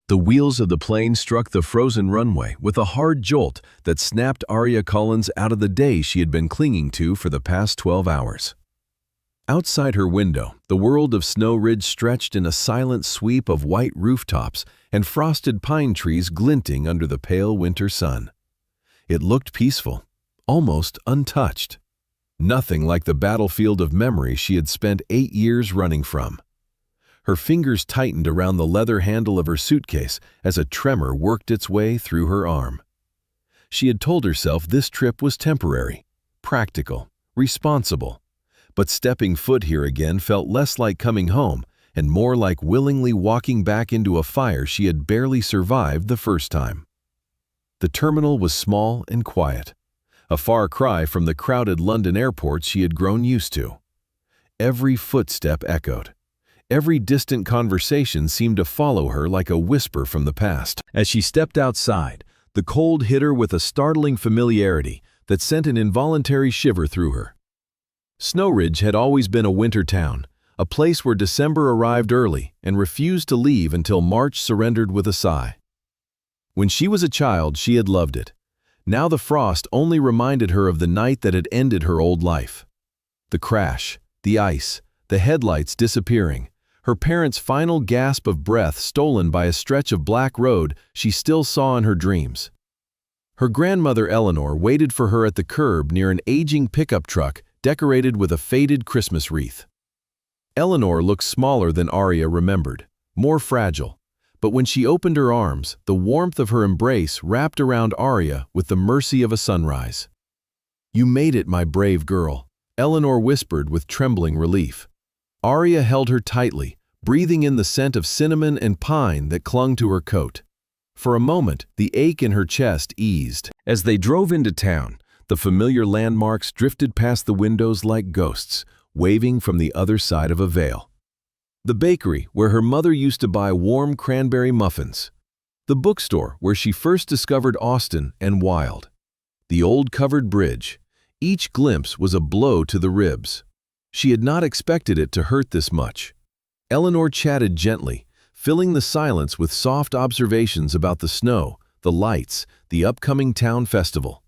The wheels of the plane struck the frozen runway with a hard jolt that snapped Aria Collins out of the day she had been clinging to for the past 12 hours. Outside her window, the world of Snow Ridge stretched in a silent sweep of white rooftops and frosted pine trees glinting under the pale winter sun. It looked peaceful, almost untouched. Nothing like the battlefield of memory she had spent 8 years running from. Her fingers tightened around the leather handle of her suitcase as a tremor worked its way through her arm. She had told herself this trip was temporary, practical, responsible. But stepping foot here again felt less like coming home and more like willingly walking back into a fire she had barely survived the first time. The terminal was small and quiet, a far cry from the crowded London airport she had grown used to. Every footstep echoed. Every distant conversation seemed to follow her like a whisper from the past. As she stepped outside, the cold hit her with a startling familiarity that sent an involuntary shiver through her. Snow Ridge had always been a winter town, a place where December arrived early and refused to leave until March surrendered with a sigh. When she was a child, she had loved it. Now the frost only reminded her of the night that had ended her old life. The crash, the ice, the headlights disappearing, her parents' final gasp of breath stolen by a stretch of black road she still saw in her dreams. Her grandmother Eleanor waited for her at the curb near an aging pickup truck decorated with a faded Christmas wreath. Eleanor looked smaller than Aria remembered, more fragile, but when she opened her arms, the warmth of her embrace wrapped around Aria with the mercy of a sunrise. "You made it, my brave girl," Eleanor whispered with trembling relief. Aria held her tightly, breathing in the scent of cinnamon and pine that clung to her coat. For a moment, the ache in her chest eased. As they drove into town, the familiar landmarks drifted past the windows like ghosts, waving from the other side of a veil. The bakery where her mother used to buy warm cranberry muffins. The bookstore where she first discovered Austen and Wilde. The old covered bridge. Each glimpse was a blow to the ribs. She had not expected it to hurt this much. Eleanor chatted gently, filling the silence with soft observations about the snow, the lights, the upcoming town festival.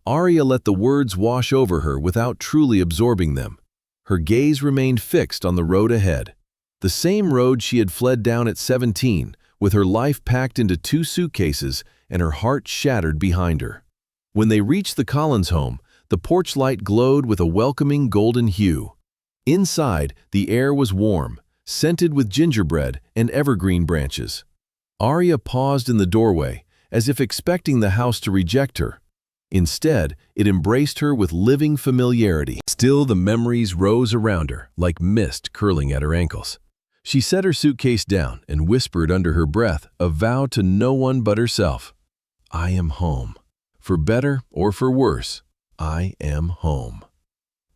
Aria let the words wash over her without truly absorbing them. Her gaze remained fixed on the road ahead. The same road she had fled down at 17, with her life packed into 2 suitcases and her heart shattered behind her. When they reached the Collins home, the porch light glowed with a welcoming golden hue. Inside, the air was warm, scented with gingerbread and evergreen branches. Aria paused in the doorway, as if expecting the house to reject her. Instead, it embraced her with living familiarity. Still, the memories rose around her, like mist curling at her ankles. She set her suitcase down and whispered under her breath a vow to no one but herself. "I am home. For better or for worse, I am home."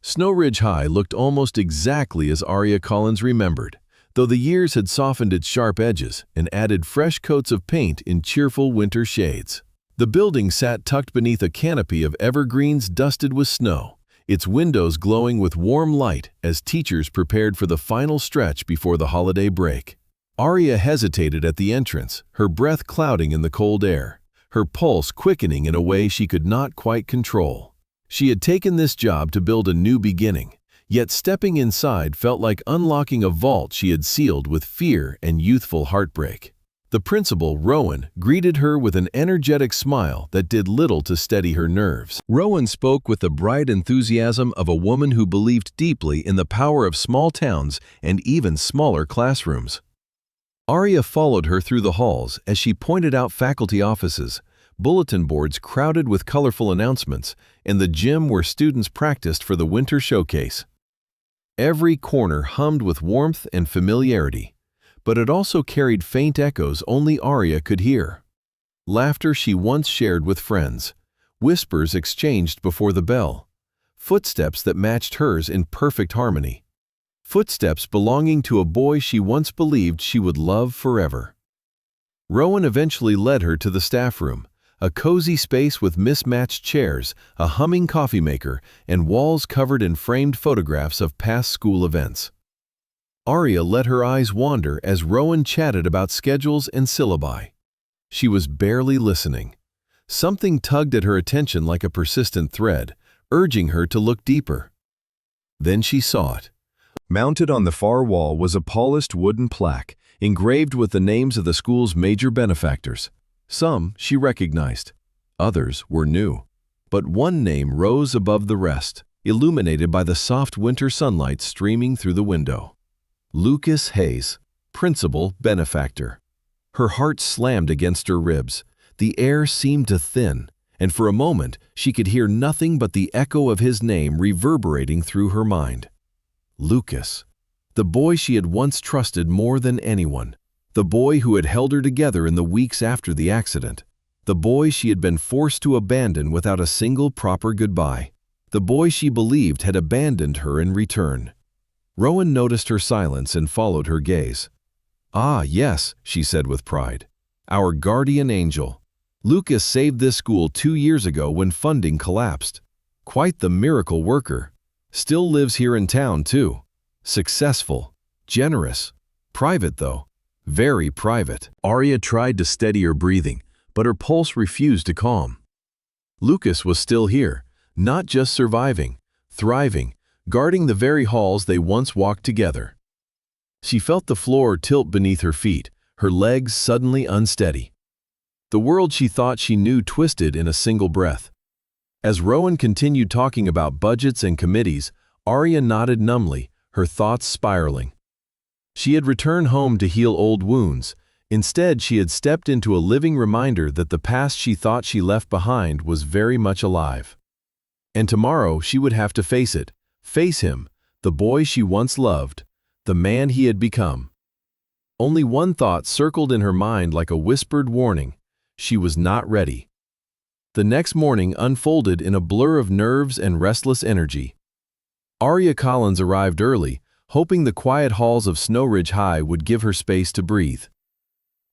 Snow Ridge High looked almost exactly as Aria Collins remembered, though the years had softened its sharp edges and added fresh coats of paint in cheerful winter shades. The building sat tucked beneath a canopy of evergreens dusted with snow, its windows glowing with warm light as teachers prepared for the final stretch before the holiday break. Aria hesitated at the entrance, her breath clouding in the cold air, her pulse quickening in a way she could not quite control. She had taken this job to build a new beginning, yet stepping inside felt like unlocking a vault she had sealed with fear and youthful heartbreak. The principal, Rowan, greeted her with an energetic smile that did little to steady her nerves. Rowan spoke with the bright enthusiasm of a woman who believed deeply in the power of small towns and even smaller classrooms. Aria followed her through the halls as she pointed out faculty offices, bulletin boards crowded with colorful announcements, and the gym where students practiced for the winter showcase. Every corner hummed with warmth and familiarity, but it also carried faint echoes only Aria could hear. Laughter she once shared with friends, whispers exchanged before the bell, footsteps that matched hers in perfect harmony, footsteps belonging to a boy she once believed she would love forever. Rowan eventually led her to the staff room, a cozy space with mismatched chairs, a humming coffee maker, and walls covered in framed photographs of past school events. Arya let her eyes wander as Rowan chatted about schedules and syllabi. She was barely listening. Something tugged at her attention like a persistent thread, urging her to look deeper. Then she saw it. Mounted on the far wall was a polished wooden plaque, engraved with the names of the school's major benefactors. Some she recognized, others were new. But one name rose above the rest, illuminated by the soft winter sunlight streaming through the window. Lucas Hayes, principal benefactor. Her heart slammed against her ribs. The air seemed to thin, and for a moment she could hear nothing but the echo of his name reverberating through her mind. Lucas, the boy she had once trusted more than anyone, the boy who had held her together in the weeks after the accident, the boy she had been forced to abandon without a single proper goodbye, the boy she believed had abandoned her in return. Rowan noticed her silence and followed her gaze. "Ah, yes," she said with pride. "Our guardian angel. Lucas saved this school 2 years ago when funding collapsed. Quite the miracle worker. Still lives here in town, too. Successful. Generous. Private, though. Very private." Arya tried to steady her breathing, but her pulse refused to calm. Lucas was still here, not just surviving, thriving, guarding the very halls they once walked together. She felt the floor tilt beneath her feet, her legs suddenly unsteady. The world she thought she knew twisted in a single breath. As Rowan continued talking about budgets and committees, Arya nodded numbly, her thoughts spiraling. She had returned home to heal old wounds. Instead, she had stepped into a living reminder that the past she thought she left behind was very much alive. And tomorrow she would have to face it, face him, the boy she once loved, the man he had become. Only one thought circled in her mind like a whispered warning: she was not ready. The next morning unfolded in a blur of nerves and restless energy. Arya Collins arrived early, hoping the quiet halls of Snow Ridge High would give her space to breathe.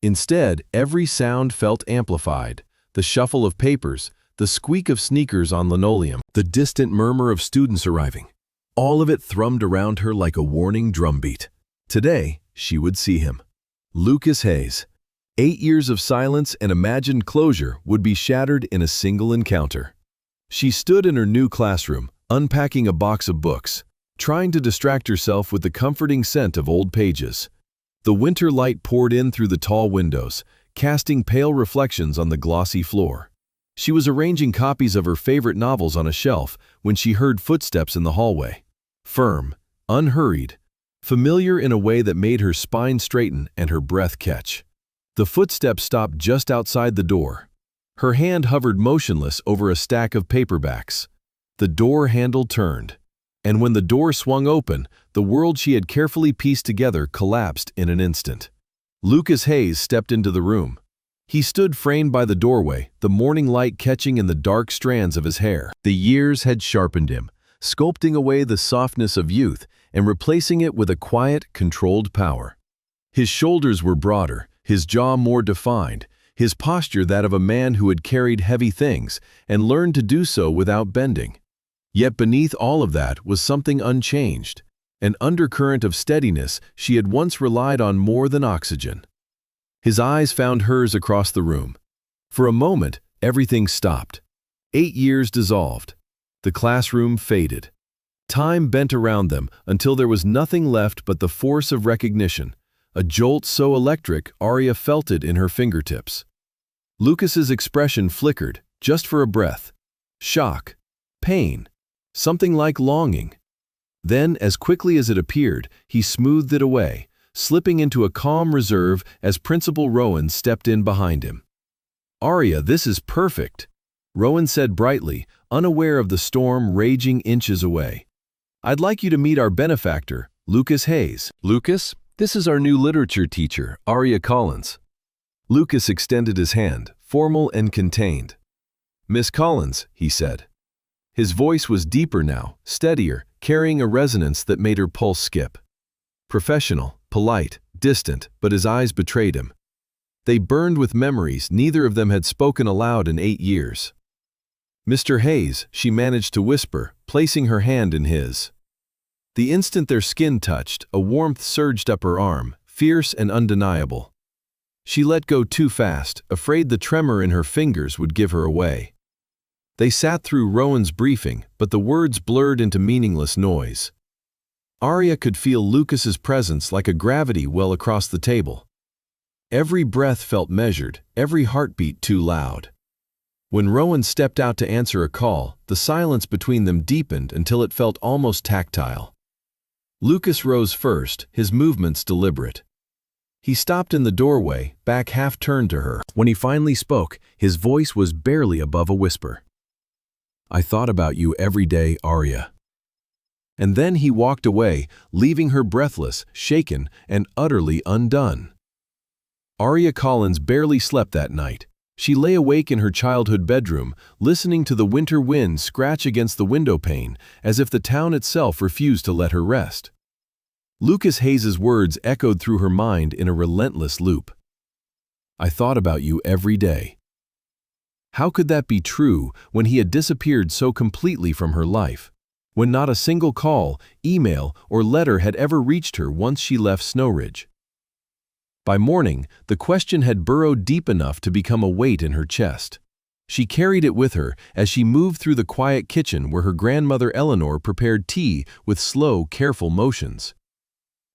Instead, every sound felt amplified: the shuffle of papers, the squeak of sneakers on linoleum, the distant murmur of students arriving. All of it thrummed around her like a warning drumbeat. Today, she would see him. Lucas Hayes. 8 years of silence and imagined closure would be shattered in a single encounter. She stood in her new classroom, unpacking a box of books, trying to distract herself with the comforting scent of old pages. The winter light poured in through the tall windows, casting pale reflections on the glossy floor. She was arranging copies of her favorite novels on a shelf when she heard footsteps in the hallway. Firm, unhurried, familiar in a way that made her spine straighten and her breath catch. The footsteps stopped just outside the door. Her hand hovered motionless over a stack of paperbacks. The door handle turned, and when the door swung open, the world she had carefully pieced together collapsed in an instant. Lucas Hayes stepped into the room. He stood framed by the doorway, the morning light catching in the dark strands of his hair. The years had sharpened him, sculpting away the softness of youth and replacing it with a quiet, controlled power. His shoulders were broader, his jaw more defined, his posture that of a man who had carried heavy things and learned to do so without bending. Yet beneath all of that was something unchanged, an undercurrent of steadiness she had once relied on more than oxygen. His eyes found hers across the room. For a moment, everything stopped. 8 years dissolved. The classroom faded. Time bent around them until there was nothing left but the force of recognition, a jolt so electric Arya felt it in her fingertips. Lucas's expression flickered, just for a breath. Shock, pain, something like longing. Then, as quickly as it appeared, he smoothed it away, slipping into a calm reserve as Principal Rowan stepped in behind him. "Arya, this is perfect," Rowan said brightly, unaware of the storm raging inches away. "I'd like you to meet our benefactor, Lucas Hayes." "Lucas, this is our new literature teacher, Arya Collins." Lucas extended his hand, formal and contained. "Miss Collins," he said. His voice was deeper now, steadier, carrying a resonance that made her pulse skip. Professional, polite, distant, but his eyes betrayed him. They burned with memories neither of them had spoken aloud in 8 years. "Mr. Hayes," she managed to whisper, placing her hand in his. The instant their skin touched, a warmth surged up her arm, fierce and undeniable. She let go too fast, afraid the tremor in her fingers would give her away. They sat through Rowan's briefing, but the words blurred into meaningless noise. Arya could feel Lucas's presence like a gravity well across the table. Every breath felt measured, every heartbeat too loud. When Rowan stepped out to answer a call, the silence between them deepened until it felt almost tactile. Lucas rose first, his movements deliberate. He stopped in the doorway, back half turned to her. When he finally spoke, his voice was barely above a whisper. "I thought about you every day, Arya." And then he walked away, leaving her breathless, shaken, and utterly undone. Arya Collins barely slept that night. She lay awake in her childhood bedroom, listening to the winter wind scratch against the window pane, as if the town itself refused to let her rest. Lucas Hayes's words echoed through her mind in a relentless loop. "I thought about you every day." How could that be true when he had disappeared so completely from her life? When not a single call, email, or letter had ever reached her once she left Snow Ridge? By morning, the question had burrowed deep enough to become a weight in her chest. She carried it with her as she moved through the quiet kitchen where her grandmother Eleanor prepared tea with slow, careful motions.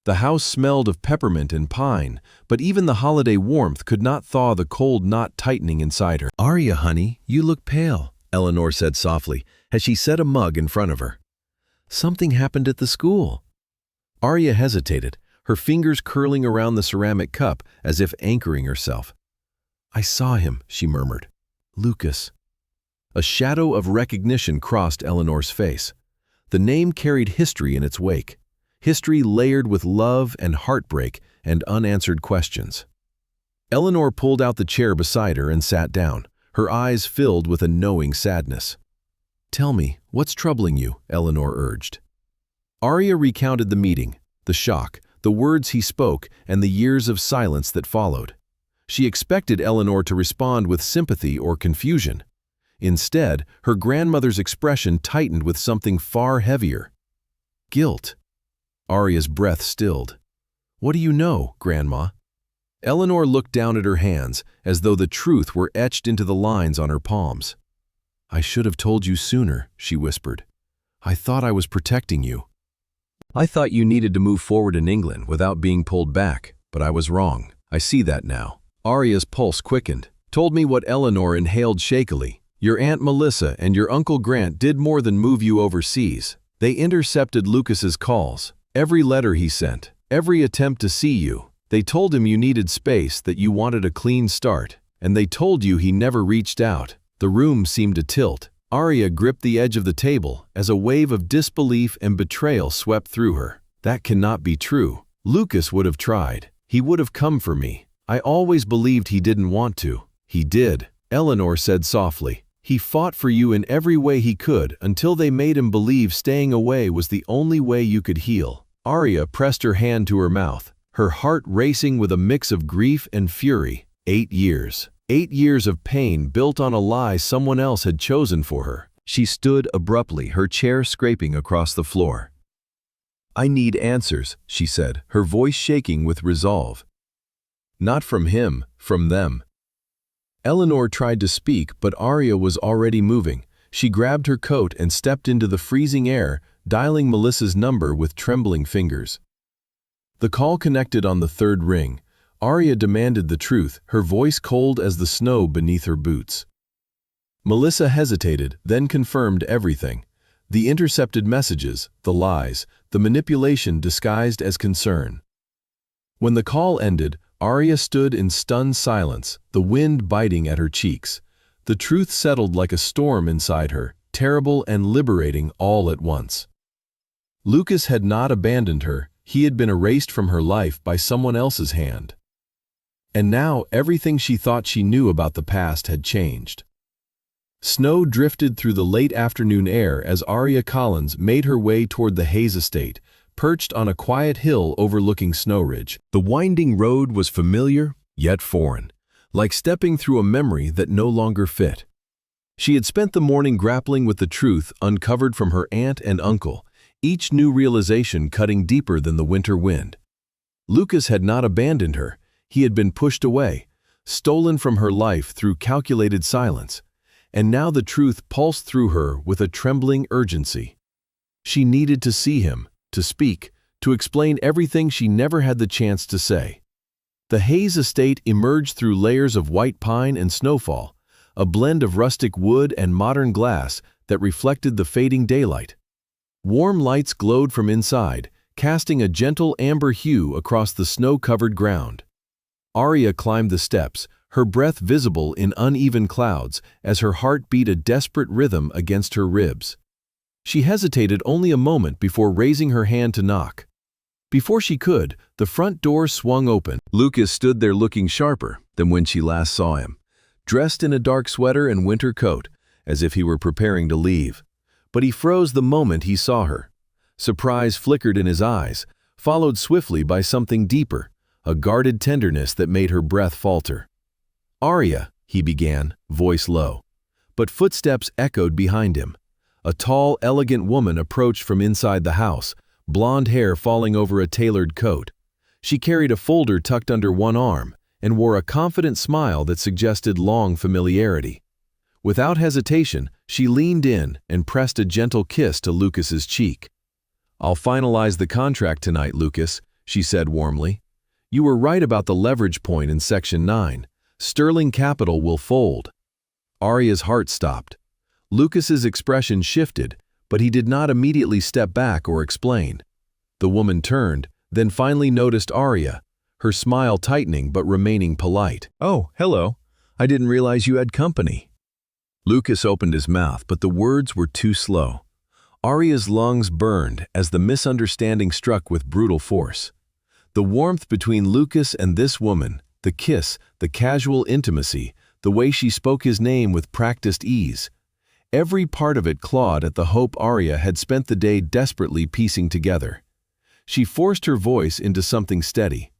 The house smelled of peppermint and pine, but even the holiday warmth could not thaw the cold knot tightening inside her. "Arya, honey, you look pale," Eleanor said softly as she set a mug in front of her. "Something happened at the school." Arya hesitated, her fingers curling around the ceramic cup as if anchoring herself. "I saw him," she murmured. "Lucas." A shadow of recognition crossed Eleanor's face. The name carried history in its wake. History layered with love and heartbreak and unanswered questions. Eleanor pulled out the chair beside her and sat down, her eyes filled with a knowing sadness. "Tell me, what's troubling you?" Eleanor urged. Arya recounted the meeting, the shock, the words he spoke, and the years of silence that followed. She expected Eleanor to respond with sympathy or confusion. Instead, her grandmother's expression tightened with something far heavier. Guilt. Arya's breath stilled. "What do you know, Grandma?" Eleanor looked down at her hands, as though the truth were etched into the lines on her palms. "I should have told you sooner," she whispered. "I thought I was protecting you. I thought you needed to move forward in England without being pulled back, but I was wrong. I see that now." Arya's pulse quickened. "Told me what Eleanor inhaled shakily. Your Aunt Melissa and your Uncle Grant did more than move you overseas. They intercepted Lucas's calls, every letter he sent, every attempt to see you. They told him you needed space, that you wanted a clean start, and they told you he never reached out." The room seemed to tilt. Arya gripped the edge of the table as a wave of disbelief and betrayal swept through her. "That cannot be true. Lucas would have tried. He would have come for me. I always believed he didn't want to." "He did," Eleanor said softly. "He fought for you in every way he could until they made him believe staying away was the only way you could heal." Arya pressed her hand to her mouth, her heart racing with a mix of grief and fury. 8 years. 8 years of pain built on a lie someone else had chosen for her. She stood abruptly, her chair scraping across the floor. "I need answers," she said, her voice shaking with resolve. "Not from him, from them." Eleanor tried to speak, but Arya was already moving. She grabbed her coat and stepped into the freezing air, dialing Melissa's number with trembling fingers. The call connected on the third ring. Arya demanded the truth, her voice cold as the snow beneath her boots. Melissa hesitated, then confirmed everything. The intercepted messages, the lies, the manipulation disguised as concern. When the call ended, Arya stood in stunned silence, the wind biting at her cheeks. The truth settled like a storm inside her, terrible and liberating all at once. Lucas had not abandoned her, he had been erased from her life by someone else's hand. And now everything she thought she knew about the past had changed. Snow drifted through the late afternoon air as Arya Collins made her way toward the Hayes estate, perched on a quiet hill overlooking Snow Ridge. The winding road was familiar, yet foreign, like stepping through a memory that no longer fit. She had spent the morning grappling with the truth uncovered from her aunt and uncle, each new realization cutting deeper than the winter wind. Lucas had not abandoned her. He had been pushed away, stolen from her life through calculated silence, and now the truth pulsed through her with a trembling urgency. She needed to see him, to speak, to explain everything she never had the chance to say. The Hayes estate emerged through layers of white pine and snowfall, a blend of rustic wood and modern glass that reflected the fading daylight. Warm lights glowed from inside, casting a gentle amber hue across the snow-covered ground. Arya climbed the steps, her breath visible in uneven clouds as her heart beat a desperate rhythm against her ribs. She hesitated only a moment before raising her hand to knock. Before she could, the front door swung open. Lucas stood there looking sharper than when she last saw him, dressed in a dark sweater and winter coat, as if he were preparing to leave. But he froze the moment he saw her. Surprise flickered in his eyes, followed swiftly by something deeper, a guarded tenderness that made her breath falter. "Arya," he began, voice low. But footsteps echoed behind him. A tall, elegant woman approached from inside the house, blonde hair falling over a tailored coat. She carried a folder tucked under one arm and wore a confident smile that suggested long familiarity. Without hesitation, she leaned in and pressed a gentle kiss to Lucas's cheek. "I'll finalize the contract tonight, Lucas," she said warmly. "You were right about the leverage point in Section 9. Sterling Capital will fold." Arya's heart stopped. Lucas's expression shifted, but he did not immediately step back or explain. The woman turned, then finally noticed Arya, her smile tightening but remaining polite. "Oh, hello. I didn't realize you had company." Lucas opened his mouth, but the words were too slow. Arya's lungs burned as the misunderstanding struck with brutal force. The warmth between Lucas and this woman, the kiss, the casual intimacy, the way she spoke his name with practiced ease, every part of it clawed at the hope Arya had spent the day desperately piecing together. She forced her voice into something steady.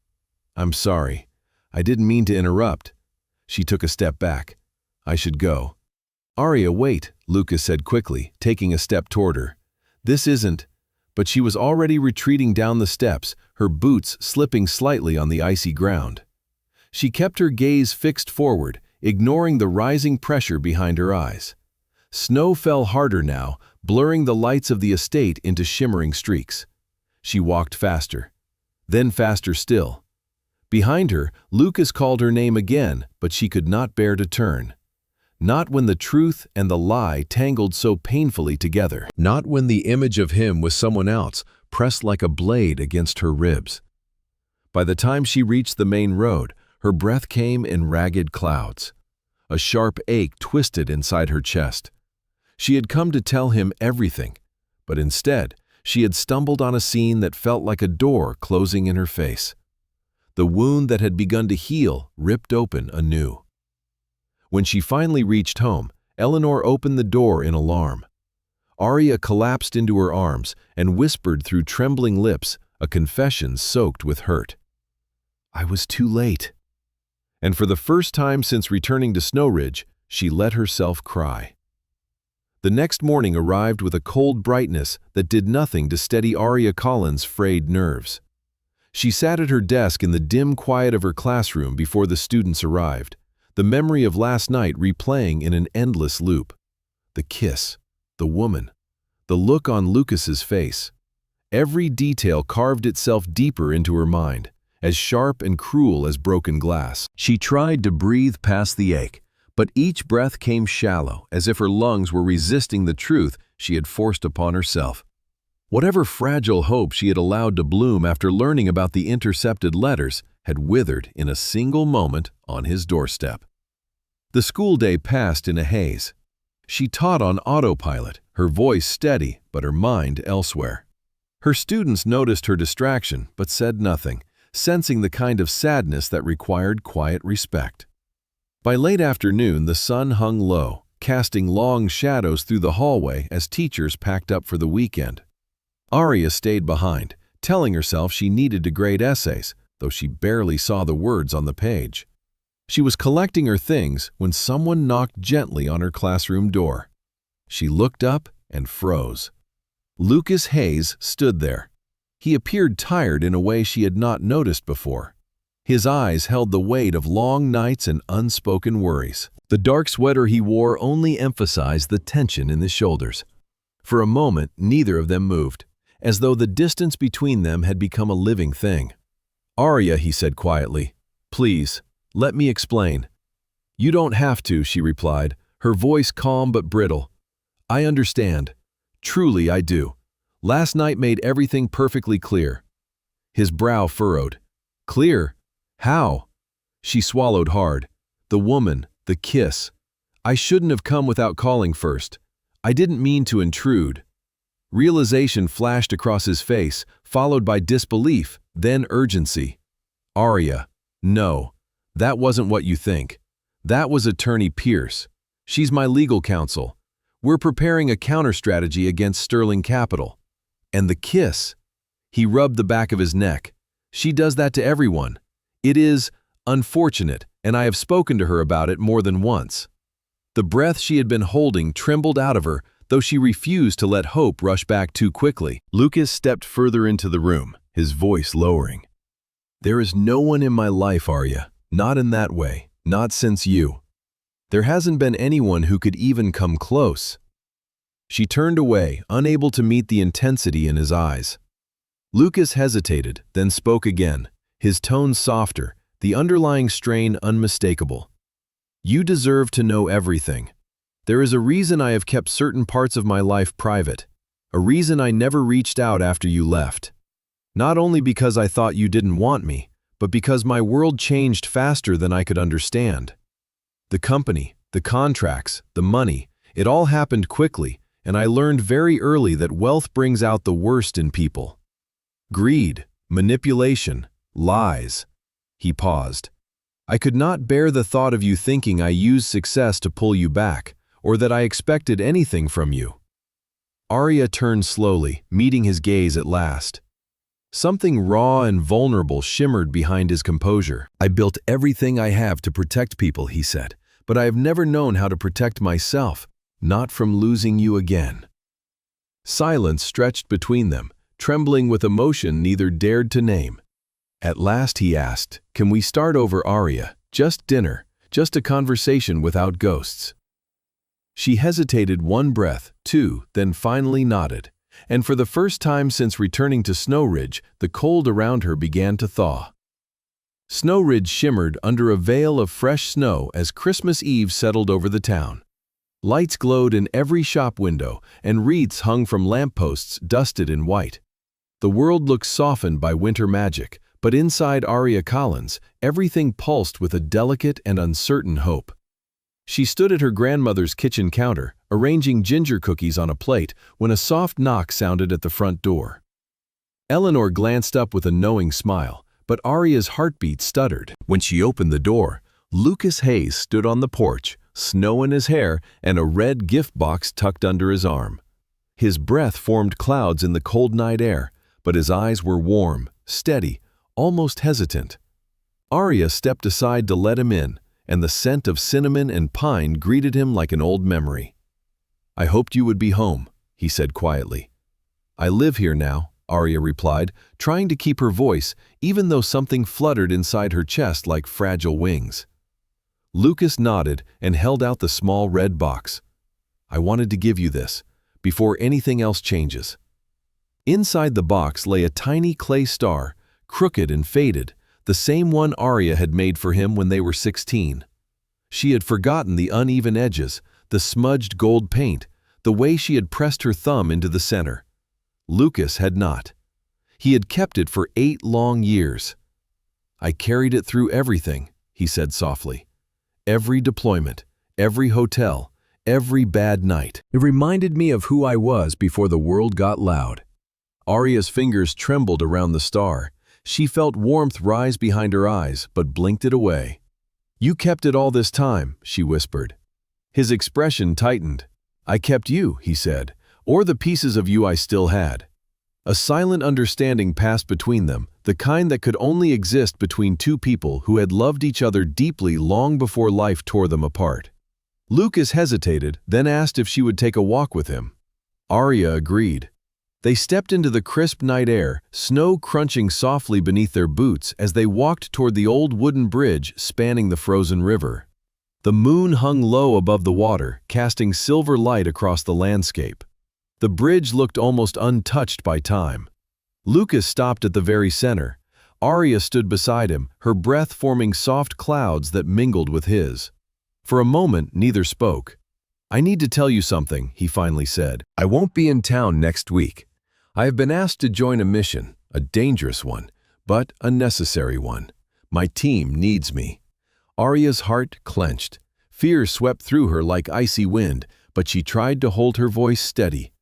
"I'm sorry. I didn't mean to interrupt." She took a step back. "I should go." "Arya, wait," Lucas said quickly, taking a step toward her. "This isn't—" But she was already retreating down the steps, her boots slipping slightly on the icy ground. She kept her gaze fixed forward, ignoring the rising pressure behind her eyes. Snow fell harder now, blurring the lights of the estate into shimmering streaks. She walked faster. Then faster still. Behind her, Lucas called her name again, but she could not bear to turn. Not when the truth and the lie tangled so painfully together. Not when the image of him with someone else pressed like a blade against her ribs. By the time she reached the main road, her breath came in ragged clouds. A sharp ache twisted inside her chest. She had come to tell him everything, but instead, she had stumbled on a scene that felt like a door closing in her face. The wound that had begun to heal ripped open anew. When she finally reached home, Eleanor opened the door in alarm. Arya collapsed into her arms and whispered through trembling lips a confession soaked with hurt. "I was too late." And for the first time since returning to Snow Ridge, she let herself cry. The next morning arrived with a cold brightness that did nothing to steady Arya Collins' frayed nerves. She sat at her desk in the dim quiet of her classroom before the students arrived, the memory of last night replaying in an endless loop. The kiss, the woman, the look on Lucas's face. Every detail carved itself deeper into her mind, as sharp and cruel as broken glass. She tried to breathe past the ache, but each breath came shallow, as if her lungs were resisting the truth she had forced upon herself. Whatever fragile hope she had allowed to bloom after learning about the intercepted letters had withered in a single moment on his doorstep. The school day passed in a haze. She taught on autopilot, her voice steady but her mind elsewhere. Her students noticed her distraction but said nothing, sensing the kind of sadness that required quiet respect. By late afternoon, the sun hung low, casting long shadows through the hallway as teachers packed up for the weekend. Arya stayed behind, telling herself she needed to grade essays, though she barely saw the words on the page. She was collecting her things when someone knocked gently on her classroom door. She looked up and froze. Lucas Hayes stood there. He appeared tired in a way she had not noticed before. His eyes held the weight of long nights and unspoken worries. The dark sweater he wore only emphasized the tension in his shoulders. For a moment, neither of them moved, as though the distance between them had become a living thing. "Arya," he said quietly, "please, let me explain." "You don't have to," she replied, her voice calm but brittle. "I understand. Truly, I do. Last night made everything perfectly clear." His brow furrowed. "Clear? How?" She swallowed hard. "The woman, the kiss. I shouldn't have come without calling first. I didn't mean to intrude." Realization flashed across his face, followed by disbelief, then urgency. "Arya, no, that wasn't what you think. That was Attorney Pierce. She's my legal counsel. We're preparing a counter-strategy against Sterling Capital. And the kiss." He rubbed the back of his neck. "She does that to everyone. It is unfortunate, and I have spoken to her about it more than once." The breath she had been holding trembled out of her, though she refused to let hope rush back too quickly. Lucas stepped further into the room, his voice lowering. "There is no one in my life, Arya. Not in that way. Not since you. There hasn't been anyone who could even come close." She turned away, unable to meet the intensity in his eyes. Lucas hesitated, then spoke again, his tone softer, the underlying strain unmistakable. "You deserve to know everything. There is a reason I have kept certain parts of my life private, a reason I never reached out after you left. Not only because I thought you didn't want me, but because my world changed faster than I could understand. The company, the contracts, the money, it all happened quickly, and I learned very early that wealth brings out the worst in people. Greed, manipulation, lies." He paused. "I could not bear the thought of you thinking I used success to pull you back, or that I expected anything from you." Arya turned slowly, meeting his gaze at last. Something raw and vulnerable shimmered behind his composure. "I built everything I have to protect people," he said, "but I have never known how to protect myself, not from losing you again." Silence stretched between them, trembling with emotion neither dared to name. At last he asked, "Can we start over, Arya? Just dinner, just a conversation without ghosts." She hesitated one breath, two, then finally nodded. And for the first time since returning to Snow Ridge, the cold around her began to thaw. Snow Ridge shimmered under a veil of fresh snow as Christmas Eve settled over the town. Lights glowed in every shop window, and wreaths hung from lampposts dusted in white. The world looked softened by winter magic, but inside Arya Collins, everything pulsed with a delicate and uncertain hope. She stood at her grandmother's kitchen counter, arranging ginger cookies on a plate, when a soft knock sounded at the front door. Eleanor glanced up with a knowing smile, but Arya's heartbeat stuttered. When she opened the door, Lucas Hayes stood on the porch, snow in his hair and a red gift box tucked under his arm. His breath formed clouds in the cold night air, but his eyes were warm, steady, almost hesitant. Arya stepped aside to let him in, and the scent of cinnamon and pine greeted him like an old memory. "I hoped you would be home," he said quietly. "I live here now," Arya replied, trying to keep her voice, even though something fluttered inside her chest like fragile wings. Lucas nodded and held out the small red box. "I wanted to give you this, before anything else changes." Inside the box lay a tiny clay star, crooked and faded, the same one Arya had made for him when they were 16. She had forgotten the uneven edges, the smudged gold paint, the way she had pressed her thumb into the center. Lucas had not. He had kept it for 8 long years. "I carried it through everything," he said softly. "Every deployment, every hotel, every bad night. It reminded me of who I was before the world got loud." Arya's fingers trembled around the star. She felt warmth rise behind her eyes, but blinked it away. "You kept it all this time," she whispered. His expression tightened. "I kept you," he said, "or the pieces of you I still had." A silent understanding passed between them, the kind that could only exist between two people who had loved each other deeply long before life tore them apart. Lucas hesitated, then asked if she would take a walk with him. Arya agreed. They stepped into the crisp night air, snow crunching softly beneath their boots as they walked toward the old wooden bridge spanning the frozen river. The moon hung low above the water, casting silver light across the landscape. The bridge looked almost untouched by time. Lucas stopped at the very center. Arya stood beside him, her breath forming soft clouds that mingled with his. For a moment, neither spoke. "I need to tell you something," he finally said. "I won't be in town next week. I have been asked to join a mission, a dangerous one, but a necessary one. My team needs me." Arya's heart clenched. Fear swept through her like icy wind, but she tried to hold her voice steady.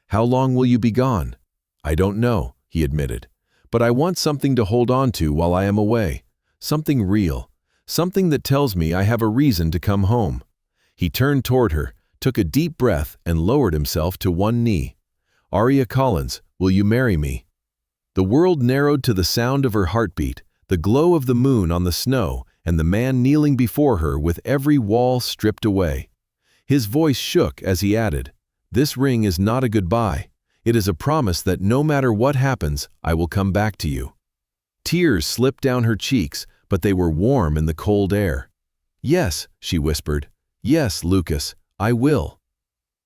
"How long will you be gone?" "I don't know," he admitted. "But I want something to hold on to while I am away. Something real. Something that tells me I have a reason to come home." He turned toward her, took a deep breath, and lowered himself to one knee. "Arya Collins, will you marry me?" The world narrowed to the sound of her heartbeat, the glow of the moon on the snow, and the man kneeling before her with every wall stripped away. His voice shook as he added, "This ring is not a goodbye. It is a promise that no matter what happens, I will come back to you." Tears slipped down her cheeks, but they were warm in the cold air. "Yes," she whispered. "Yes, Lucas, I will."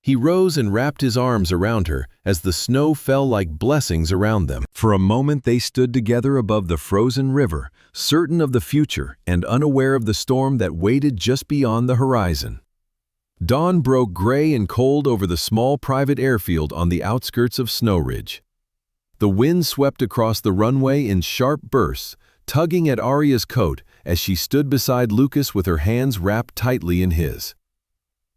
He rose and wrapped his arms around her as the snow fell like blessings around them. For a moment they stood together above the frozen river, certain of the future and unaware of the storm that waited just beyond the horizon. Dawn broke gray and cold over the small private airfield on the outskirts of Snow Ridge. The wind swept across the runway in sharp bursts, tugging at Arya's coat as she stood beside Lucas with her hands wrapped tightly in his.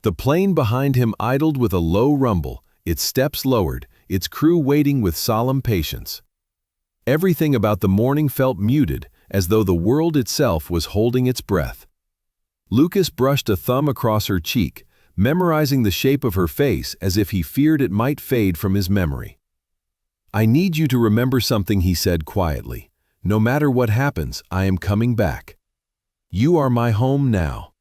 The plane behind him idled with a low rumble, its steps lowered, its crew waiting with solemn patience. Everything about the morning felt muted, as though the world itself was holding its breath. Lucas brushed a thumb across her cheek, memorizing the shape of her face as if he feared it might fade from his memory. "I need you to remember something," he said quietly. "No matter what happens, I am coming back. You are my home now."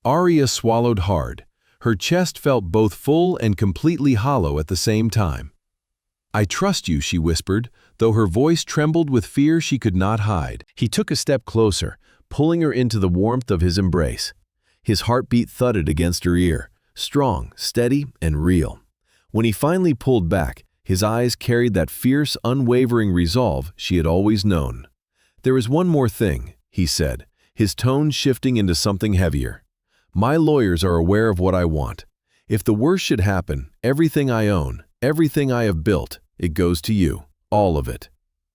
Arya swallowed hard. Her chest felt both full and completely hollow at the same time. "I trust you," she whispered, though her voice trembled with fear she could not hide. He took a step closer, pulling her into the warmth of his embrace. His heartbeat thudded against her ear, strong, steady, and real. When he finally pulled back, his eyes carried that fierce, unwavering resolve she had always known. "There is one more thing," he said, his tone shifting into something heavier. "My lawyers are aware of what I want. If the worst should happen, everything I own, everything I have built, it goes to you, all of it."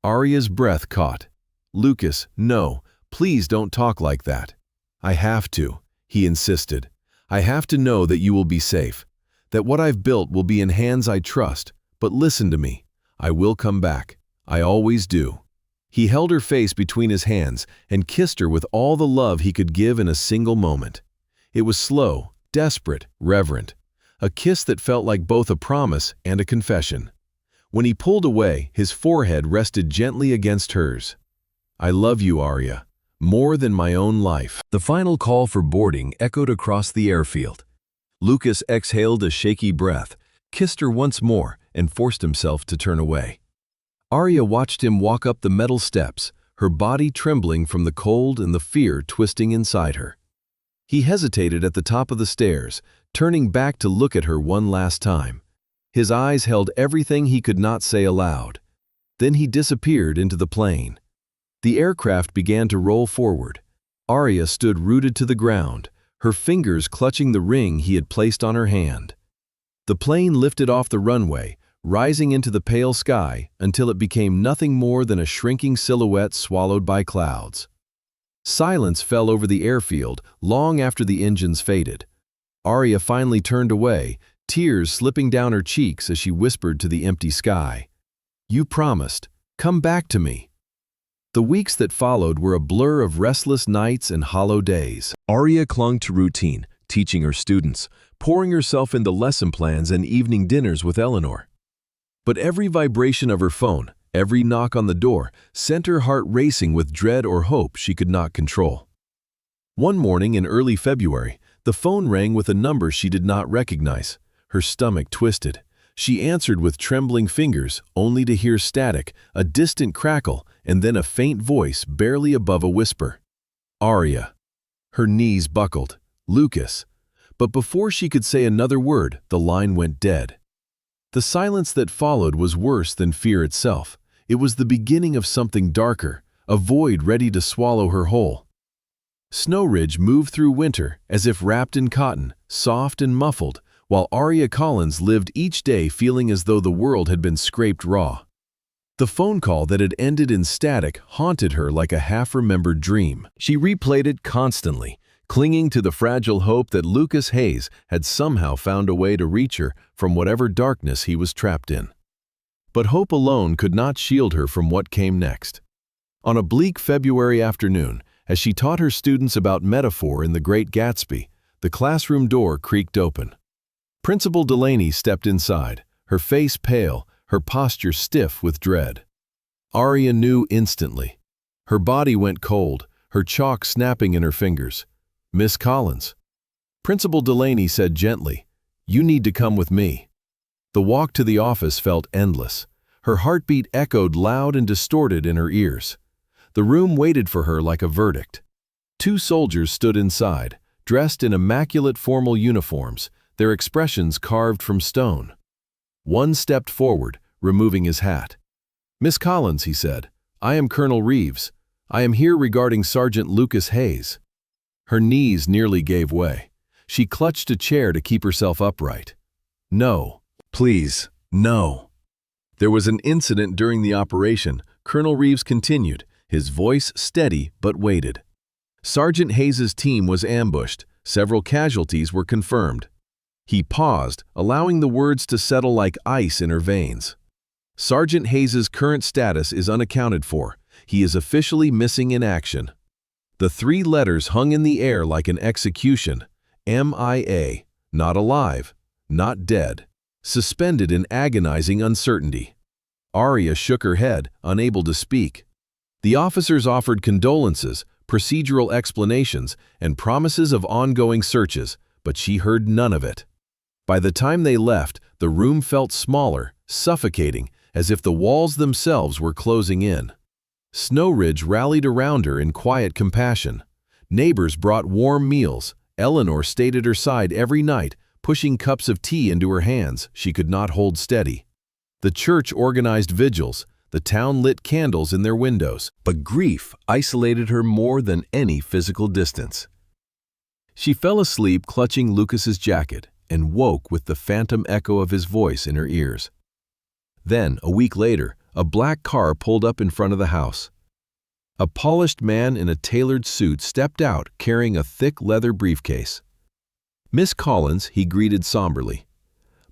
Arya's breath caught. "Lucas, no, please don't talk like that." "I have to," he insisted. "I have to know that you will be safe, that what I've built will be in hands I trust. But listen to me. I will come back. I always do." He held her face between his hands and kissed her with all the love he could give in a single moment. It was slow, desperate, reverent, a kiss that felt like both a promise and a confession. When he pulled away, his forehead rested gently against hers. "I love you, Arya, more than my own life." The final call for boarding echoed across the airfield. Lucas exhaled a shaky breath, kissed her once more, and forced himself to turn away. Arya watched him walk up the metal steps, her body trembling from the cold and the fear twisting inside her. He hesitated at the top of the stairs, turning back to look at her one last time. His eyes held everything he could not say aloud. Then he disappeared into the plane. The aircraft began to roll forward. Arya stood rooted to the ground, her fingers clutching the ring he had placed on her hand. The plane lifted off the runway, rising into the pale sky until it became nothing more than a shrinking silhouette swallowed by clouds. Silence fell over the airfield long after the engines faded. Arya finally turned away, tears slipping down her cheeks as she whispered to the empty sky, "You promised. Come back to me." The weeks that followed were a blur of restless nights and hollow days. Arya clung to routine, teaching her students, pouring herself into lesson plans and evening dinners with Eleanor. But every vibration of her phone, every knock on the door, sent her heart racing with dread or hope she could not control. One morning in early February, the phone rang with a number she did not recognize. Her stomach twisted. She answered with trembling fingers, only to hear static, a distant crackle, and then a faint voice barely above a whisper. Arya. Her knees buckled. Lucas. But before she could say another word, the line went dead. The silence that followed was worse than fear itself. It was the beginning of something darker, a void ready to swallow her whole. Snow Ridge moved through winter as if wrapped in cotton, soft and muffled, while Arya Collins lived each day feeling as though the world had been scraped raw. The phone call that had ended in static haunted her like a half-remembered dream. She replayed it constantly, clinging to the fragile hope that Lucas Hayes had somehow found a way to reach her from whatever darkness he was trapped in. But hope alone could not shield her from what came next. On a bleak February afternoon, as she taught her students about metaphor in The Great Gatsby, the classroom door creaked open. Principal Delaney stepped inside, her face pale, her posture stiff with dread. Arya knew instantly. Her body went cold, her chalk snapping in her fingers. "Miss Collins." Principal Delaney said gently, "You need to come with me." The walk to the office felt endless. Her heartbeat echoed loud and distorted in her ears. The room waited for her like a verdict. 2 soldiers stood inside, dressed in immaculate formal uniforms, their expressions carved from stone. One stepped forward, removing his hat. "Miss Collins," he said, "I am Colonel Reeves. I am here regarding Sergeant Lucas Hayes." Her knees nearly gave way. She clutched a chair to keep herself upright. "No, please, no." "There was an incident during the operation," Colonel Reeves continued, his voice steady but weighted. "Sergeant Hayes's team was ambushed. Several casualties were confirmed." He paused, allowing the words to settle like ice in her veins. "Sergeant Hayes's current status is unaccounted for. He is officially missing in action." The 3 letters hung in the air like an execution. MIA, not alive, not dead, suspended in agonizing uncertainty. Arya shook her head, unable to speak. The officers offered condolences, procedural explanations, and promises of ongoing searches, but she heard none of it. By the time they left, the room felt smaller, suffocating, as if the walls themselves were closing in. Snow Ridge rallied around her in quiet compassion. Neighbors brought warm meals. Eleanor stayed at her side every night, pushing cups of tea into her hands she could not hold steady. The church organized vigils. The town lit candles in their windows. But grief isolated her more than any physical distance. She fell asleep clutching Lucas's jacket and woke with the phantom echo of his voice in her ears. Then, a week later, a black car pulled up in front of the house. A polished man in a tailored suit stepped out carrying a thick leather briefcase. "Miss Collins," he greeted somberly.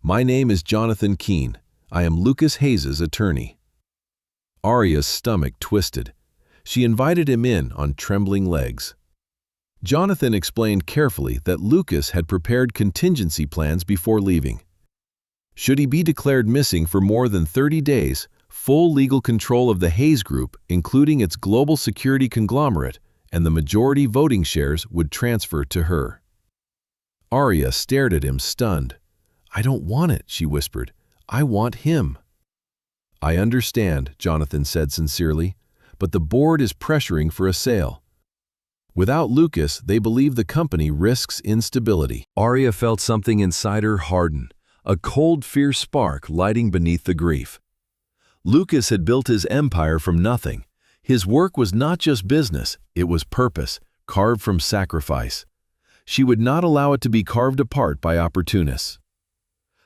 "My name is Jonathan Keene. I am Lucas Hayes's attorney." Arya's stomach twisted. She invited him in on trembling legs. Jonathan explained carefully that Lucas had prepared contingency plans before leaving. Should he be declared missing for more than 30 days, full legal control of the Hayes Group, including its global security conglomerate, and the majority voting shares would transfer to her. Arya stared at him, stunned. "I don't want it," she whispered. "I want him." "I understand," Jonathan said sincerely, "but the board is pressuring for a sale. Without Lucas, they believe the company risks instability." Arya felt something inside her harden, a cold, fierce spark lighting beneath the grief. Lucas had built his empire from nothing. His work was not just business, it was purpose, carved from sacrifice. She would not allow it to be carved apart by opportunists.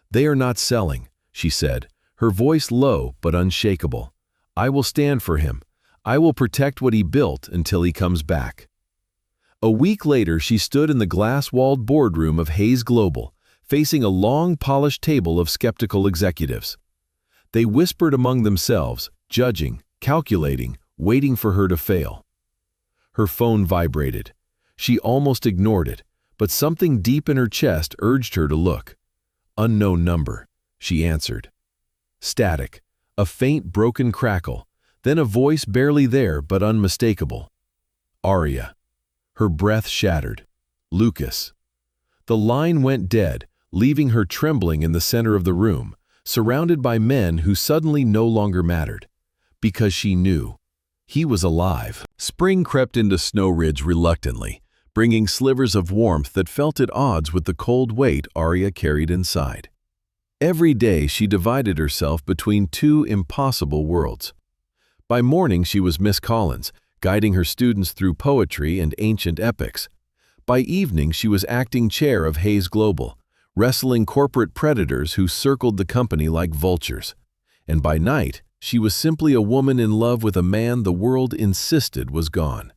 "They are not selling," she said, her voice low but unshakable. "I will stand for him. I will protect what he built until he comes back." A week later, she stood in the glass-walled boardroom of Hayes Global, facing a long, polished table of skeptical executives. They whispered among themselves, judging, calculating, waiting for her to fail. Her phone vibrated. She almost ignored it, but something deep in her chest urged her to look. "Unknown number," she answered. Static, a faint broken crackle, then a voice barely there but unmistakable. "Arya." Her breath shattered. "Lucas." The line went dead, leaving her trembling in the center of the room, surrounded by men who suddenly no longer mattered. Because she knew he was alive. Spring crept into Snow Ridge reluctantly, bringing slivers of warmth that felt at odds with the cold weight Arya carried inside. Every day she divided herself between two impossible worlds. By morning she was Miss Collins, guiding her students through poetry and ancient epics. By evening she was acting chair of Hayes Global, wrestling corporate predators who circled the company like vultures. And by night, she was simply a woman in love with a man the world insisted was gone.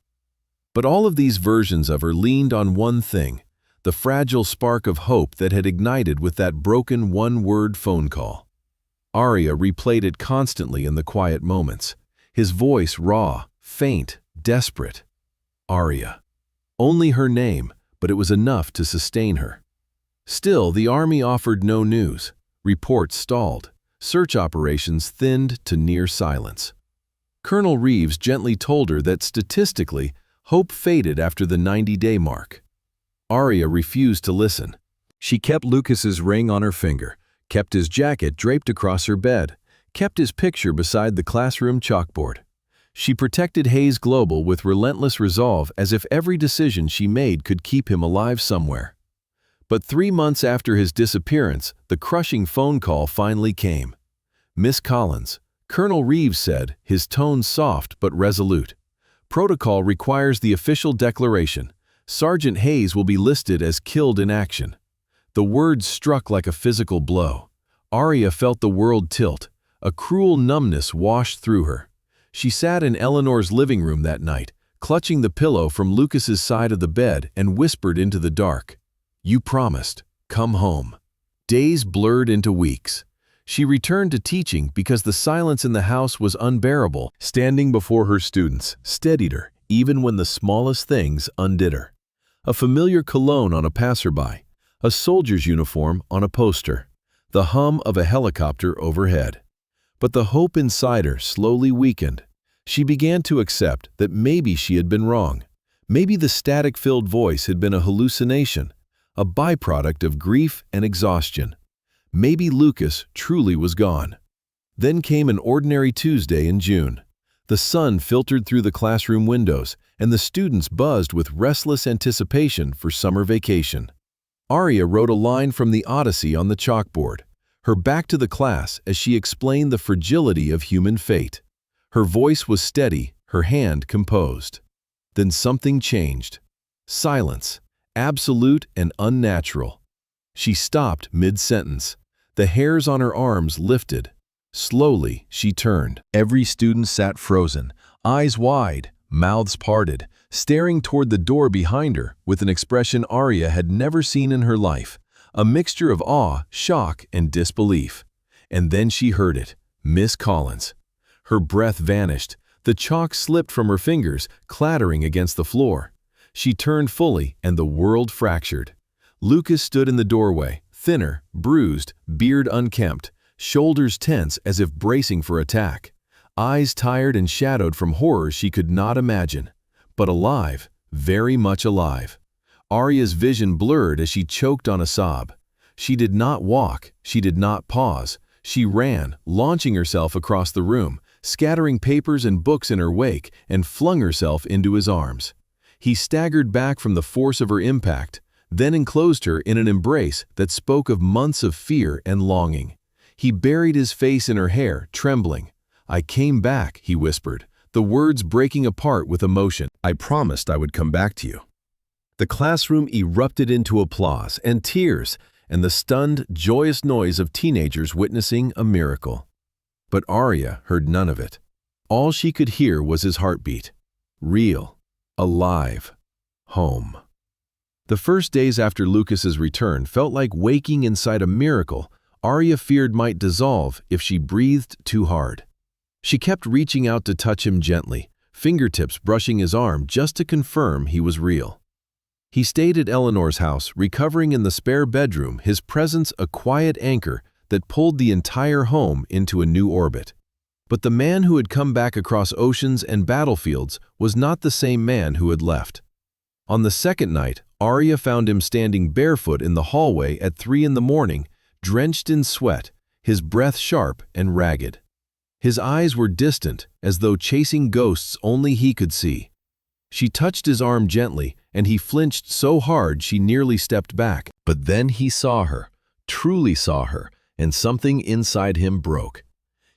But all of these versions of her leaned on one thing, the fragile spark of hope that had ignited with that broken one-word phone call. Arya replayed it constantly in the quiet moments, his voice raw, faint, desperate. Arya. Only her name, but it was enough to sustain her. Still, the army offered no news. Reports stalled. Search operations thinned to near silence. Colonel Reeves gently told her that statistically, hope faded after the 90-day mark. Arya refused to listen. She kept Lucas's ring on her finger, kept his jacket draped across her bed, kept his picture beside the classroom chalkboard. She protected Hayes Global with relentless resolve, as if every decision she made could keep him alive somewhere. But 3 months after his disappearance, the crushing phone call finally came. Miss Collins, Colonel Reeves said, his tone soft but resolute. Protocol requires the official declaration. Sergeant Hayes will be listed as killed in action. The words struck like a physical blow. Arya felt the world tilt. A cruel numbness washed through her. She sat in Eleanor's living room that night, clutching the pillow from Lucas's side of the bed, and whispered into the dark, "You promised. Come home." Days blurred into weeks. She returned to teaching because the silence in the house was unbearable. Standing before her students steadied her, even when the smallest things undid her. A familiar cologne on a passerby, a soldier's uniform on a poster, the hum of a helicopter overhead. But the hope inside her slowly weakened. She began to accept that maybe she had been wrong. Maybe the static-filled voice had been a hallucination, a byproduct of grief and exhaustion. Maybe Lucas truly was gone. Then came an ordinary Tuesday in June. The sun filtered through the classroom windows, and the students buzzed with restless anticipation for summer vacation. Arya wrote a line from the Odyssey on the chalkboard, her back to the class as she explained the fragility of human fate. Her voice was steady, her hand composed. Then something changed. Silence, absolute and unnatural. She stopped mid-sentence. The hairs on her arms lifted. Slowly, she turned. Every student sat frozen, eyes wide, mouths parted, staring toward the door behind her with an expression Arya had never seen in her life, a mixture of awe, shock, and disbelief. And then she heard it, Miss Collins. Her breath vanished. The chalk slipped from her fingers, clattering against the floor. She turned fully, and the world fractured. Lucas stood in the doorway, thinner, bruised, beard unkempt, shoulders tense as if bracing for attack, eyes tired and shadowed from horrors she could not imagine, but alive, very much alive. Arya's vision blurred as she choked on a sob. She did not walk, she did not pause. She ran, launching herself across the room, scattering papers and books in her wake, and flung herself into his arms. He staggered back from the force of her impact, then enclosed her in an embrace that spoke of months of fear and longing. He buried his face in her hair, trembling. "I came back," he whispered, the words breaking apart with emotion. "I promised I would come back to you." The classroom erupted into applause and tears and the stunned, joyous noise of teenagers witnessing a miracle. But Arya heard none of it. All she could hear was his heartbeat. Real. Alive. Home. The first days after Lucas's return felt like waking inside a miracle Arya feared might dissolve if she breathed too hard. She kept reaching out to touch him gently, fingertips brushing his arm just to confirm he was real. He stayed at Eleanor's house, recovering in the spare bedroom, his presence a quiet anchor that pulled the entire home into a new orbit. But the man who had come back across oceans and battlefields was not the same man who had left. On the second night, Arya found him standing barefoot in the hallway at 3 in the morning, drenched in sweat, his breath sharp and ragged. His eyes were distant, as though chasing ghosts only he could see. She touched his arm gently, and he flinched so hard she nearly stepped back. But then he saw her, truly saw her, and something inside him broke.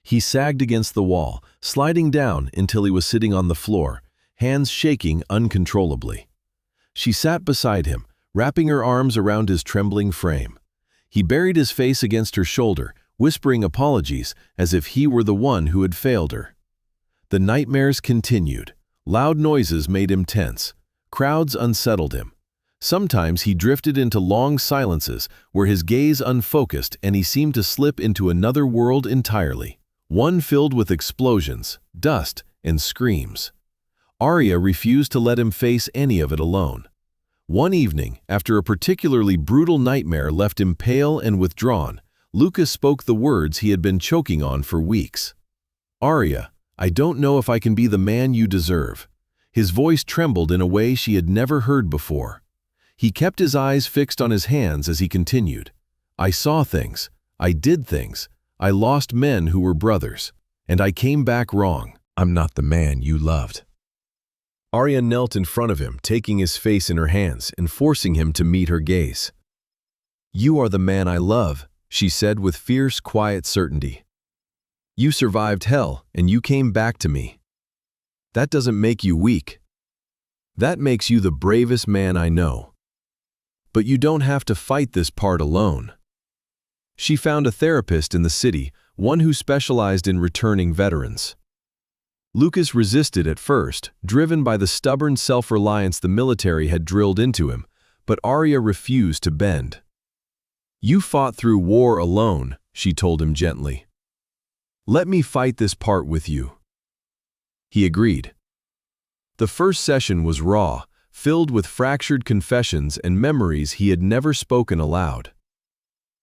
He sagged against the wall, sliding down until he was sitting on the floor, hands shaking uncontrollably. She sat beside him, wrapping her arms around his trembling frame. He buried his face against her shoulder, whispering apologies as if he were the one who had failed her. The nightmares continued. Loud noises made him tense. Crowds unsettled him. Sometimes he drifted into long silences where his gaze unfocused and he seemed to slip into another world entirely, one filled with explosions, dust, and screams. Arya refused to let him face any of it alone. One evening, after a particularly brutal nightmare left him pale and withdrawn, Lucas spoke the words he had been choking on for weeks. "Arya, I don't know if I can be the man you deserve." His voice trembled in a way she had never heard before. He kept his eyes fixed on his hands as he continued. "I saw things. I did things. I lost men who were brothers. And I came back wrong. I'm not the man you loved." Arya knelt in front of him, taking his face in her hands and forcing him to meet her gaze. "You are the man I love," she said with fierce, quiet certainty. "You survived hell, and you came back to me. That doesn't make you weak. That makes you the bravest man I know. But you don't have to fight this part alone." She found a therapist in the city, one who specialized in returning veterans. Lucas resisted at first, driven by the stubborn self-reliance the military had drilled into him, but Arya refused to bend. "You fought through war alone," she told him gently. "Let me fight this part with you." He agreed. The first session was raw, filled with fractured confessions and memories he had never spoken aloud.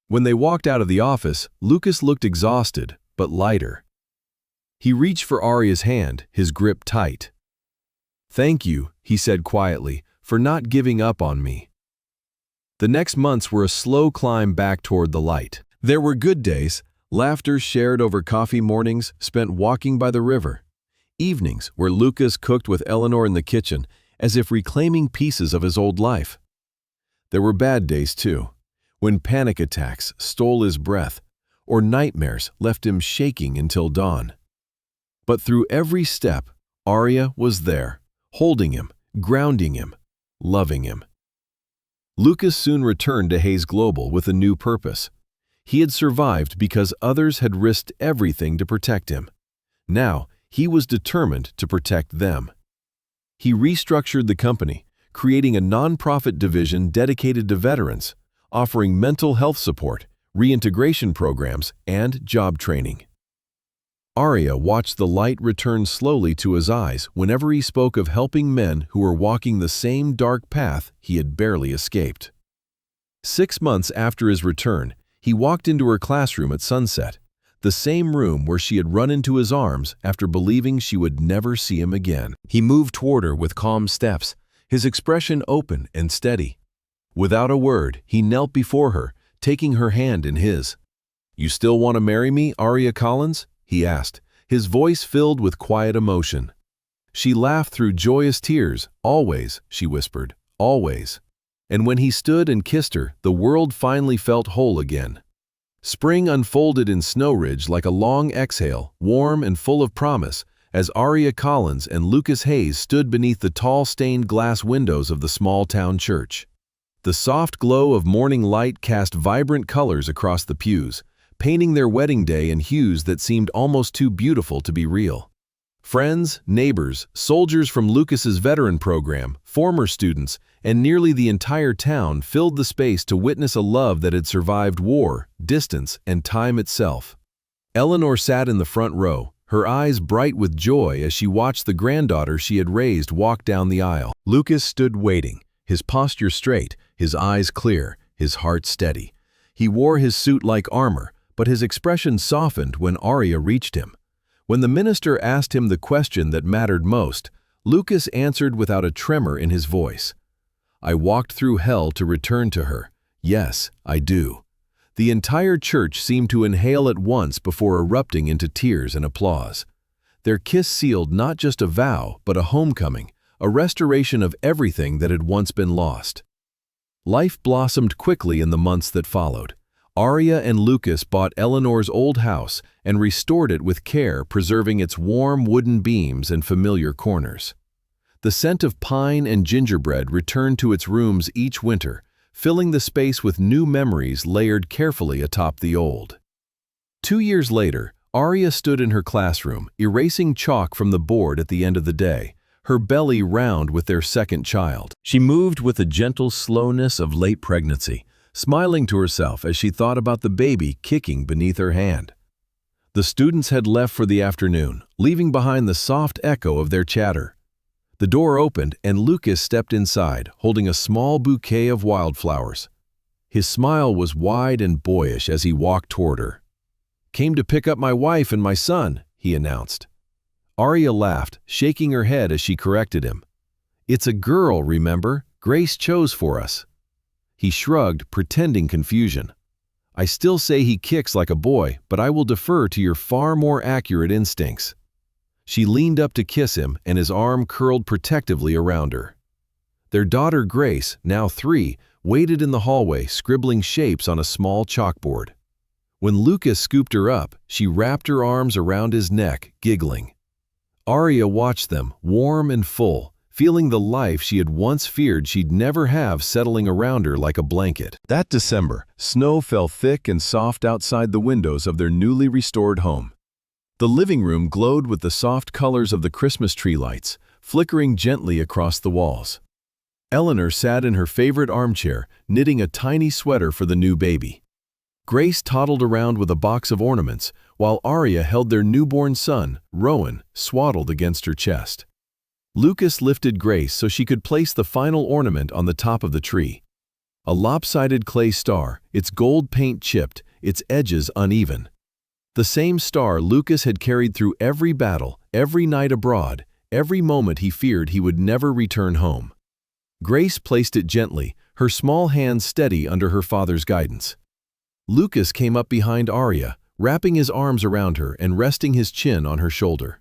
When they walked out of the office, Lucas looked exhausted, but lighter. He reached for Arya's hand, his grip tight. "Thank you," he said quietly, "for not giving up on me." The next months were a slow climb back toward the light. There were good days, laughter shared over coffee mornings spent walking by the river, evenings where Lucas cooked with Eleanor in the kitchen as if reclaiming pieces of his old life. There were bad days too, when panic attacks stole his breath or nightmares left him shaking until dawn. But through every step, Arya was there, holding him, grounding him, loving him. Lucas soon returned to Hayes Global with a new purpose. He had survived because others had risked everything to protect him. Now, he was determined to protect them. He restructured the company, creating a nonprofit division dedicated to veterans, offering mental health support, reintegration programs, and job training. Arya watched the light return slowly to his eyes whenever he spoke of helping men who were walking the same dark path he had barely escaped. 6 months after his return, he walked into her classroom at sunset, the same room where she had run into his arms after believing she would never see him again. He moved toward her with calm steps, his expression open and steady. Without a word, he knelt before her, taking her hand in his. "You still want to marry me, Arya Collins?" he asked, his voice filled with quiet emotion. She laughed through joyous tears. "Always," she whispered, "always." And when he stood and kissed her, the world finally felt whole again. Spring unfolded in Snow Ridge like a long exhale, warm and full of promise, as Arya Collins and Lucas Hayes stood beneath the tall stained glass windows of the small-town church. The soft glow of morning light cast vibrant colors across the pews, painting their wedding day in hues that seemed almost too beautiful to be real. Friends, neighbors, soldiers from Lucas's veteran program, former students, and nearly the entire town filled the space to witness a love that had survived war, distance, and time itself. Eleanor sat in the front row, her eyes bright with joy as she watched the granddaughter she had raised walk down the aisle. Lucas stood waiting, his posture straight, his eyes clear, his heart steady. He wore his suit like armor, but his expression softened when Arya reached him. When the minister asked him the question that mattered most, Lucas answered without a tremor in his voice. "I walked through hell to return to her. Yes, I do." The entire church seemed to inhale at once before erupting into tears and applause. Their kiss sealed not just a vow, but a homecoming, a restoration of everything that had once been lost. Life blossomed quickly in the months that followed. Arya and Lucas bought Eleanor's old house and restored it with care, preserving its warm wooden beams and familiar corners. The scent of pine and gingerbread returned to its rooms each winter, filling the space with new memories layered carefully atop the old. 2 years later, Arya stood in her classroom, erasing chalk from the board at the end of the day, her belly round with their second child. She moved with the gentle slowness of late pregnancy, smiling to herself as she thought about the baby kicking beneath her hand. The students had left for the afternoon, leaving behind the soft echo of their chatter. The door opened and Lucas stepped inside, holding a small bouquet of wildflowers. His smile was wide and boyish as he walked toward her. "Came to pick up my wife and my son," he announced. Arya laughed, shaking her head as she corrected him. "It's a girl, remember? Grace chose for us." He shrugged, pretending confusion. "I still say he kicks like a boy, but I will defer to your far more accurate instincts." She leaned up to kiss him, and his arm curled protectively around her. Their daughter Grace, now 3, waited in the hallway, scribbling shapes on a small chalkboard. When Lucas scooped her up, she wrapped her arms around his neck, giggling. Arya watched them, warm and full, feeling the life she had once feared she'd never have settling around her like a blanket. That December, snow fell thick and soft outside the windows of their newly restored home. The living room glowed with the soft colors of the Christmas tree lights, flickering gently across the walls. Eleanor sat in her favorite armchair, knitting a tiny sweater for the new baby. Grace toddled around with a box of ornaments, while Arya held their newborn son, Rowan, swaddled against her chest. Lucas lifted Grace so she could place the final ornament on the top of the tree. A lopsided clay star, its gold paint chipped, its edges uneven. The same star Lucas had carried through every battle, every night abroad, every moment he feared he would never return home. Grace placed it gently, her small hands steady under her father's guidance. Lucas came up behind Arya, wrapping his arms around her and resting his chin on her shoulder.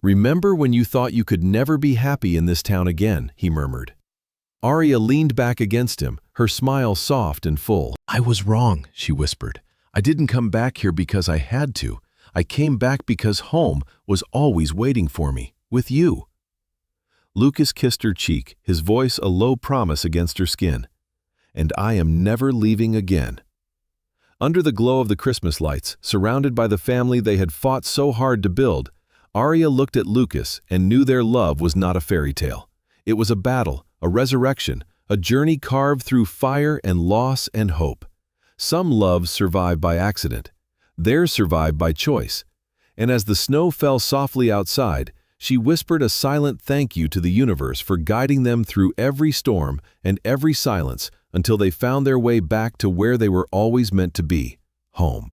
"Remember when you thought you could never be happy in this town again," he murmured. Arya leaned back against him, her smile soft and full. "I was wrong," she whispered. "I didn't come back here because I had to. I came back because home was always waiting for me, with you." Lucas kissed her cheek, his voice a low promise against her skin. "And I am never leaving again." Under the glow of the Christmas lights, surrounded by the family they had fought so hard to build, Arya looked at Lucas and knew their love was not a fairy tale. It was a battle, a resurrection, a journey carved through fire and loss and hope. Some loves survive by accident. Theirs survived by choice. And as the snow fell softly outside, she whispered a silent thank you to the universe for guiding them through every storm and every silence until they found their way back to where they were always meant to be, home.